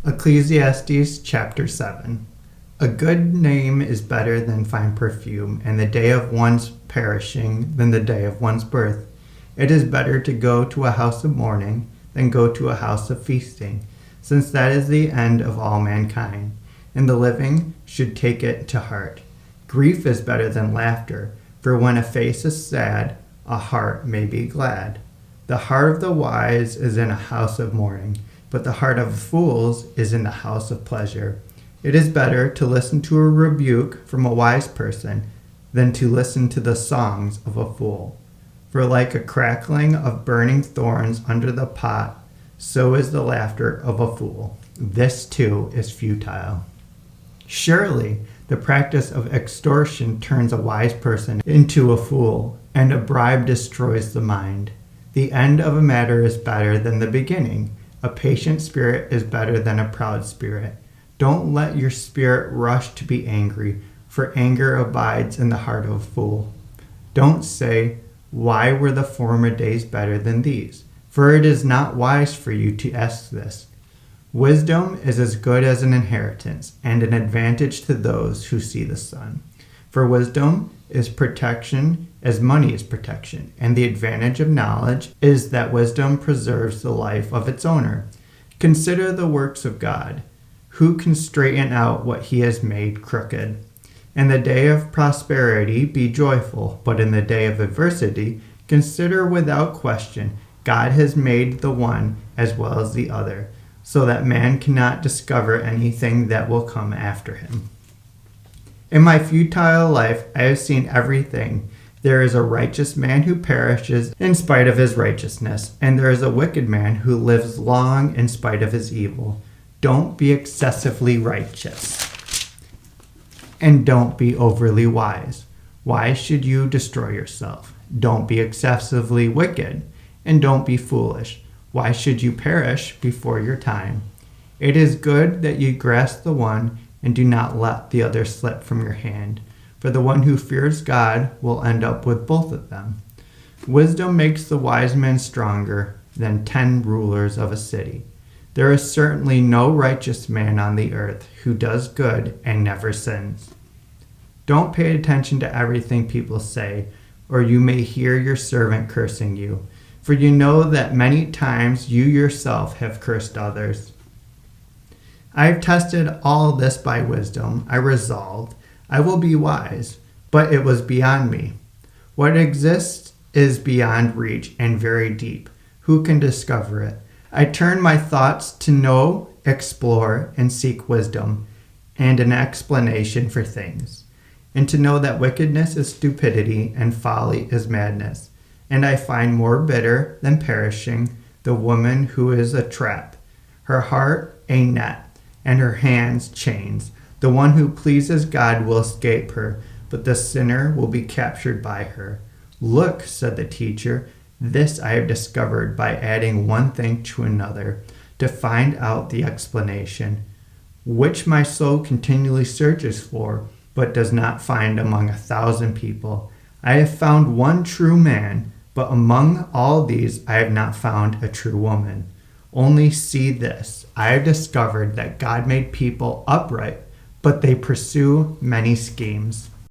Ecclesiastes chapter 7. A good name is better than fine perfume, and the day of one's perishing than the day of one's birth. It is better to go to a house of mourning than go to a house of feasting, since that is the end of all mankind, and the living should take it to heart. Grief is better than laughter, for when a face is sad, a heart may be glad. The heart of the wise is in a house of mourning, but the heart of fools is in the house of pleasure. It is better to listen to a rebuke from a wise person than to listen to the songs of a fool. For like a crackling of burning thorns under the pot, so is the laughter of a fool. This too is futile. Surely the practice of extortion turns a wise person into a fool, and a bribe destroys the mind. The end of a matter is better than the beginning. A patient spirit is better than a proud spirit. Don't let your spirit rush to be angry, for anger abides in the heart of a fool. Don't say, "Why were the former days better than these?" For it is not wise for you to ask this. Wisdom is as good as an inheritance, and an advantage to those who see the sun. For wisdom is protection as money is protection, and the advantage of knowledge is that wisdom preserves the life of its owner. Consider the works of God. Who can straighten out what he has made crooked? In the day of prosperity be joyful, but in the day of adversity consider without question God has made the one as well as the other, so that man cannot discover anything that will come after him. In my futile life I have seen everything. There is a righteous man who perishes in spite of his righteousness, and there is a wicked man who lives long in spite of his evil. Don't be excessively righteous, and don't be overly wise. Why should you destroy yourself? Don't be excessively wicked, and don't be foolish. Why should you perish before your time? It is good that you grasp the one and do not let the other slip from your hand. For the one who fears God will end up with both of them. Wisdom makes the wise man stronger than 10 rulers of a city. There is certainly no righteous man on the earth who does good and never sins. Don't pay attention to everything people say, or you may hear your servant cursing you. For you know that many times you yourself have cursed others. I have tested all this by wisdom. I resolved, I will be wise, but it was beyond me. What exists is beyond reach and very deep. Who can discover it? I turn my thoughts to know, explore, and seek wisdom and an explanation for things, and to know that wickedness is stupidity and folly is madness. And I find more bitter than perishing the woman who is a trap, her heart a net, and her hands chains. The one who pleases God will escape her, but the sinner will be captured by her. Look, said the teacher, this I have discovered by adding one thing to another, to find out the explanation, which my soul continually searches for, but does not find among 1,000 people. I have found one true man, but among all these I have not found a true woman. Only see this, I have discovered that God made people upright, but they pursue many schemes.